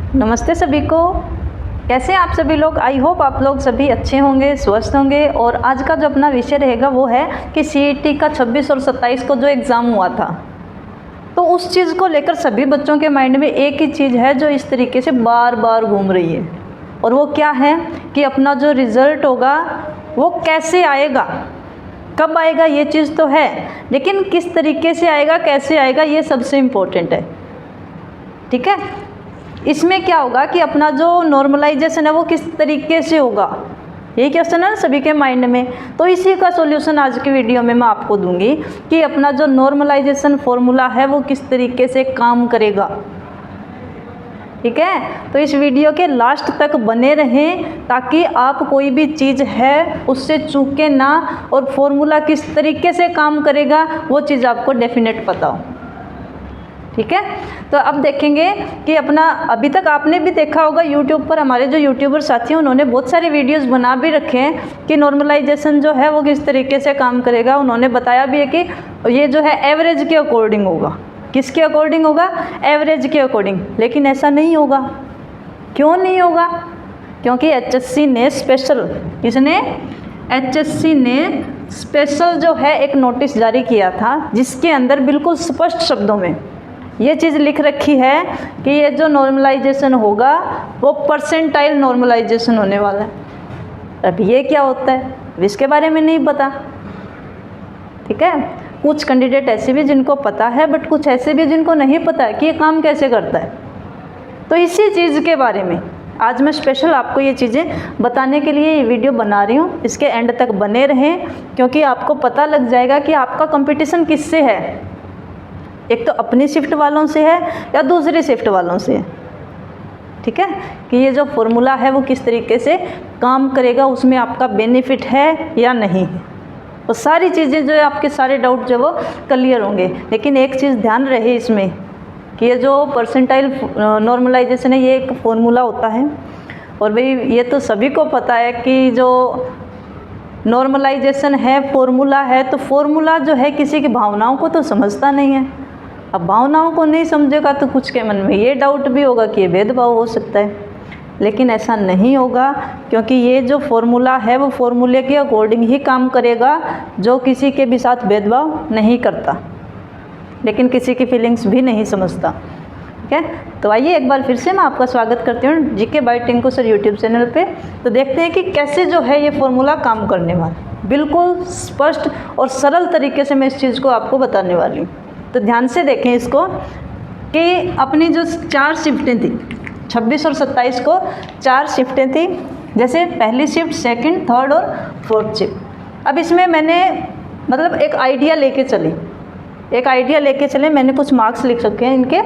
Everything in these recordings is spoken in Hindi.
नमस्ते सभी को। कैसे हैं आप सभी लोग? आई होप आप लोग सभी अच्छे होंगे, स्वस्थ होंगे। और आज का जो अपना विषय रहेगा वो है कि सीईटी का 26 और 27 को जो एग्ज़ाम हुआ था, तो उस चीज़ को लेकर सभी बच्चों के माइंड में एक ही चीज़ है जो इस तरीके से बार बार घूम रही है, और वो क्या है कि अपना जो रिज़ल्ट होगा वो कैसे आएगा, कब आएगा ये चीज़ तो है, लेकिन किस तरीके से आएगा, कैसे आएगा, ये सबसे इम्पोर्टेंट है। ठीक है, इसमें क्या होगा कि अपना जो नॉर्मलाइजेशन है वो किस तरीके से होगा, यही क्वेश्चन है ना सभी के माइंड में। तो इसी का सॉल्यूशन आज की वीडियो में मैं आपको दूंगी कि अपना जो नॉर्मलाइजेशन फॉर्मूला है वो किस तरीके से काम करेगा। ठीक है, तो इस वीडियो के लास्ट तक बने रहें ताकि आप कोई भी चीज़ है उससे चूकें ना, और फॉर्मूला किस तरीके से काम करेगा वो चीज़ आपको डेफिनेट पता हो। ठीक है, तो अब देखेंगे कि अपना अभी तक आपने भी देखा होगा यूट्यूब पर, हमारे जो यूट्यूबर साथी हैं उन्होंने बहुत सारे वीडियोस बना भी रखे हैं कि नॉर्मलाइजेशन जो है वो किस तरीके से काम करेगा। उन्होंने बताया भी है कि ये जो है एवरेज के अकॉर्डिंग होगा। किसके अकॉर्डिंग होगा? एवरेज के अकॉर्डिंग। लेकिन ऐसा नहीं होगा। क्यों नहीं होगा? क्योंकि एचएससी ने स्पेशल, किसने? एचएससी ने स्पेशल जो है एक नोटिस जारी किया था जिसके अंदर बिल्कुल स्पष्ट शब्दों में ये चीज़ लिख रखी है कि ये जो नॉर्मलाइजेशन होगा वो परसेंटाइल नॉर्मलाइजेशन होने वाला है। अब ये क्या होता है इसके बारे में नहीं पता। ठीक है, कुछ कैंडिडेट ऐसे भी जिनको पता है, बट कुछ ऐसे भी जिनको नहीं पता है कि ये काम कैसे करता है। तो इसी चीज़ के बारे में आज मैं स्पेशल आपको ये चीज़ें बताने के लिए ये वीडियो बना रही हूँ। इसके एंड तक बने रहें क्योंकि आपको पता लग जाएगा कि आपका कंपटीशन किससे है। एक तो अपनी शिफ्ट वालों से है या दूसरी शिफ्ट वालों से है। ठीक है, कि ये जो फॉर्मूला है वो किस तरीके से काम करेगा, उसमें आपका बेनिफिट है या नहीं है। तो सारी चीज़ें जो है आपके सारे डाउट जो वो क्लियर होंगे। लेकिन एक चीज़ ध्यान रहे इसमें कि ये जो परसेंटाइल नॉर्मलाइजेशन है ये एक फॉर्मूला होता है, और भाई ये तो सभी को पता है कि जो नॉर्मलाइजेशन है फॉर्मूला है, तो फॉर्मूला जो है किसी की भावनाओं को तो समझता नहीं है। अब भावनाओं को नहीं समझेगा तो कुछ के मन में ये डाउट भी होगा कि ये भेदभाव हो सकता है, लेकिन ऐसा नहीं होगा क्योंकि ये जो फॉर्मूला है वो फॉर्मूले के अकॉर्डिंग ही काम करेगा, जो किसी के भी साथ भेदभाव नहीं करता, लेकिन किसी की फीलिंग्स भी नहीं समझता। ठीक है, तो आइए एक बार फिर से मैं आपका स्वागत करती हूँ GK by Tinku sir YouTube channel पे। तो देखते हैं कि कैसे जो है ये फॉर्मूला काम करने वाला। बिल्कुल स्पष्ट और सरल तरीके से मैं इस चीज़ को आपको बताने वाली हूँ। तो ध्यान से देखें इसको कि अपनी जो 4 शिफ्टें थी 26 और 27 को 4 शिफ्टें थी, जैसे पहली शिफ्ट, सेकंड, थर्ड और फोर्थ शिफ्ट। अब इसमें मैंने मतलब एक आइडिया लेके चले, मैंने कुछ मार्क्स लिख रखे हैं इनके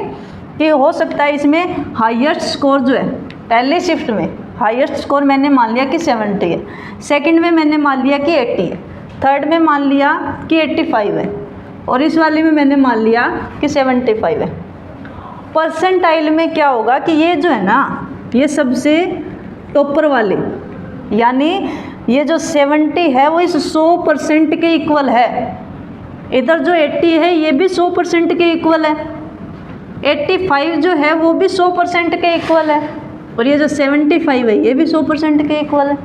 कि हो सकता है इसमें हाईएस्ट स्कोर जो है पहले शिफ्ट में हाईएस्ट स्कोर मैंने मान लिया कि 70 है, सेकंड में मैंने मान लिया कि 80 है, थर्ड में मान लिया कि 85 है, और इस वाले में मैंने मान लिया कि 75 है। परसेंटाइल में क्या होगा कि ये जो है ना ये सबसे टॉपर वाले, यानी ये जो 70 है वो इस 100% के इक्वल है। इधर जो 80 है ये भी 100% के इक्वल है, 85 जो है वो भी 100% के इक्वल है, और ये जो 75 है ये भी 100% के इक्वल है।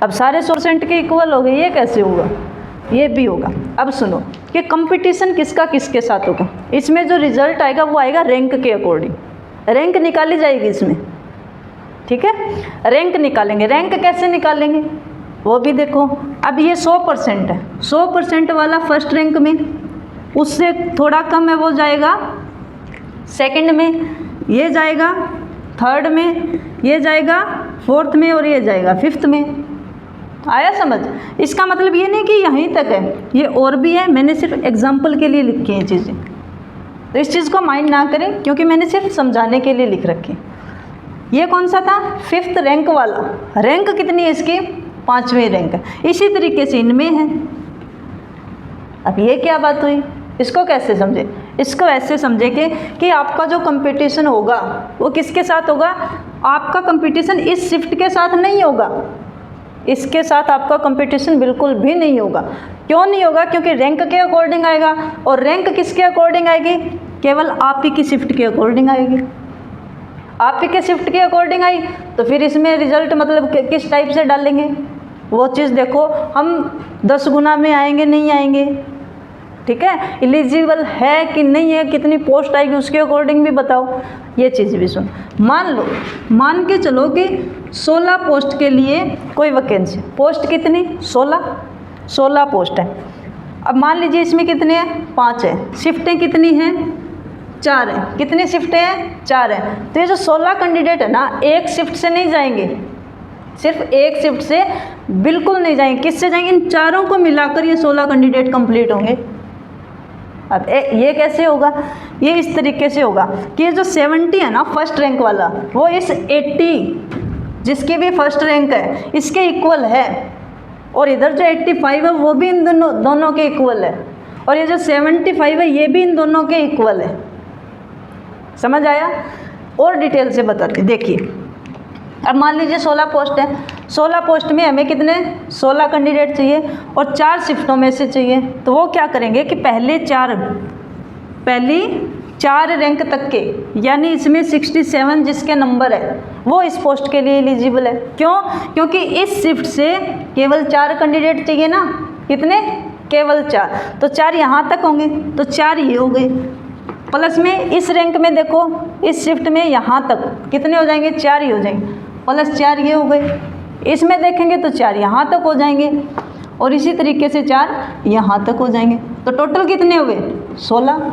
अब सारे 100% के इक्वल हो गए, ये कैसे होगा? ये भी होगा। अब सुनो कि कंपटीशन किसका किसके साथ होगा। इसमें जो रिजल्ट आएगा वो आएगा रैंक के अकॉर्डिंग, रैंक निकाली जाएगी इसमें। ठीक है, रैंक निकालेंगे। रैंक कैसे निकालेंगे वो भी देखो। अब ये 100% है, 100% वाला फर्स्ट रैंक में, उससे थोड़ा कम है वो जाएगा सेकंड में, ये जाएगा थर्ड में, ये जाएगा फोर्थ में, और ये जाएगा फिफ्थ में। आया समझ? इसका मतलब ये नहीं कि यहीं तक है, ये और भी है, मैंने सिर्फ एग्जाम्पल के लिए लिखी हैं चीज़ें। तो इस चीज़ को माइंड ना करें क्योंकि मैंने सिर्फ समझाने के लिए लिख रखी। ये कौन सा था? 5th रैंक वाला। रैंक कितनी है इसकी? 5वीं रैंक। इसी तरीके से इनमें है। अब ये क्या बात हुई, इसको कैसे समझे? इसको ऐसे समझे कि आपका जो कंपटीशन होगा वो किसके साथ होगा? आपका कंपटीशन इस शिफ्ट के साथ नहीं होगा, इसके साथ आपका कंपटीशन बिल्कुल भी नहीं होगा। क्यों नहीं होगा? क्योंकि रैंक के अकॉर्डिंग आएगा, और रैंक किसके अकॉर्डिंग आएगी? केवल आप ही की शिफ्ट के अकॉर्डिंग आएगी। आप ही के शिफ्ट के अकॉर्डिंग आई, तो फिर इसमें रिजल्ट मतलब किस टाइप से डालेंगे वो चीज़ देखो। हम 10 गुना में आएंगे, नहीं आएंगे, ठीक है। एलिजिबल है कि नहीं है, कितनी पोस्ट आएगी उसके अकॉर्डिंग भी बताओ, ये चीज़ भी सुन। मान के चलो कि 16 पोस्ट के लिए कोई वैकेंसी, पोस्ट कितनी 16 पोस्ट है। अब मान लीजिए इसमें कितने हैं 5 है, शिफ्टें कितनी हैं 4 है। कितनी शिफ्टें हैं 4 है। तो ये जो 16 कैंडिडेट है ना, एक शिफ्ट से नहीं जाएंगे, सिर्फ एक शिफ्ट से बिल्कुल नहीं जाएंगे। किससे जाएंगे? इन चारों को मिलाकर ये 16 कैंडिडेट कंप्लीट होंगे। अब ये कैसे होगा? ये इस तरीके से होगा कि ये जो 70 है ना फर्स्ट रैंक वाला, वो इस 80 जिसकी भी फर्स्ट रैंक है इसके इक्वल है, और इधर जो 85 है वो भी इन दोनों के इक्वल है, और ये जो 75 है ये भी इन दोनों के इक्वल है। समझ आया? और डिटेल से बताते देखिए। अब मान लीजिए 16 पोस्ट है, 16 पोस्ट में हमें कितने 16 कैंडिडेट चाहिए और 4 शिफ्टों में से चाहिए। तो वो क्या करेंगे कि पहली 4 रैंक तक के, यानी इसमें 67 जिसके नंबर है वो इस पोस्ट के लिए एलिजिबल है। क्यों? क्योंकि इस शिफ्ट से केवल 4 कैंडिडेट चाहिए ना। कितने? केवल 4। तो 4 यहाँ तक होंगे, तो 4 ये हो गए। प्लस में इस रैंक में देखो, इस शिफ्ट में यहाँ तक कितने हो जाएंगे? 4 ही हो जाएंगे, प्लस 4 ये हो गए। इसमें देखेंगे तो 4 यहाँ तक हो जाएंगे, और इसी तरीके से 4 यहाँ तक हो जाएंगे। तो टोटल कितने हुए? 16।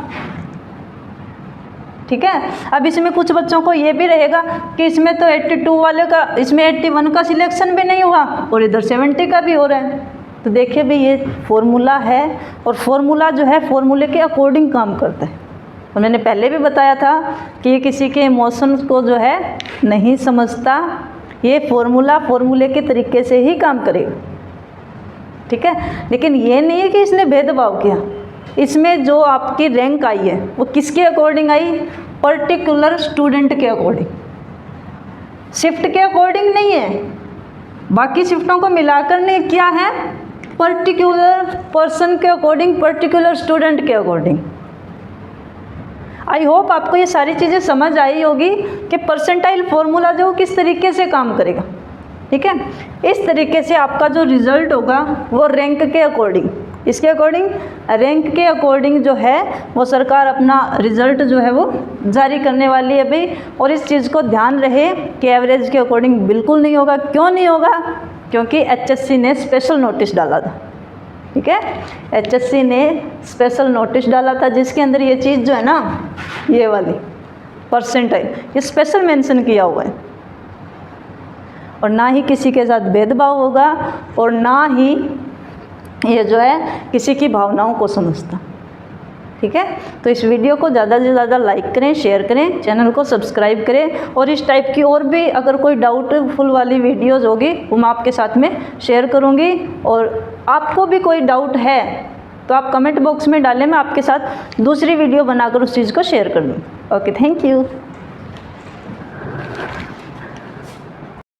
ठीक है। अब इसमें कुछ बच्चों को ये भी रहेगा कि इसमें तो 82 वाले का, इसमें 81 का सिलेक्शन भी नहीं हुआ और इधर 70 का भी हो रहा है। तो देखिए भाई ये फॉर्मूला है, और फॉर्मूला जो है फॉर्मूले के अकॉर्डिंग काम करता है। और मैंने पहले भी बताया था कि ये किसी के इमोशंस को जो है नहीं समझता, ये फॉर्मूले के तरीके से ही काम करेगा। ठीक है। लेकिन ये नहीं है कि इसने भेदभाव किया। इसमें जो आपकी रैंक आई है वो किसके अकॉर्डिंग आई? पर्टिकुलर स्टूडेंट के अकॉर्डिंग, शिफ्ट के अकॉर्डिंग नहीं है। बाकी शिफ्टों को मिलाकर नहीं, क्या है? पर्टिकुलर पर्सन के अकॉर्डिंग, पर्टिकुलर स्टूडेंट के अकॉर्डिंग। आई होप आपको ये सारी चीज़ें समझ आई होगी कि परसेंटाइल फॉर्मूला जो किस तरीके से काम करेगा। ठीक है। इस तरीके से आपका जो रिज़ल्ट होगा वो रैंक के अकॉर्डिंग, इसके अकॉर्डिंग, रैंक के अकॉर्डिंग जो है वो सरकार अपना रिज़ल्ट जो है वो जारी करने वाली है भाई। और इस चीज़ को ध्यान रहे कि एवरेज के अकॉर्डिंग बिल्कुल नहीं होगा। क्यों नहीं होगा? क्योंकि HSC ने स्पेशल नोटिस डाला था। ठीक है। HSC ने स्पेशल नोटिस डाला था जिसके अंदर ये चीज़ जो है ना, ये वाली परसेंटाइल, ये स्पेशल मेंशन किया हुआ है। और ना ही किसी के साथ भेदभाव होगा, और ना ही ये जो है किसी की भावनाओं को समझता। ठीक है। तो इस वीडियो को ज़्यादा से ज़्यादा लाइक करें, शेयर करें, चैनल को सब्सक्राइब करें, और इस टाइप की और भी अगर कोई डाउटफुल वाली वीडियोज़ होगी वो मैं आपके साथ में शेयर करूँगी। और आपको भी कोई डाउट है तो आप कमेंट बॉक्स में डालें, मैं आपके साथ दूसरी वीडियो बनाकर उस चीज़ को शेयर कर दूँ। Okay, thank you.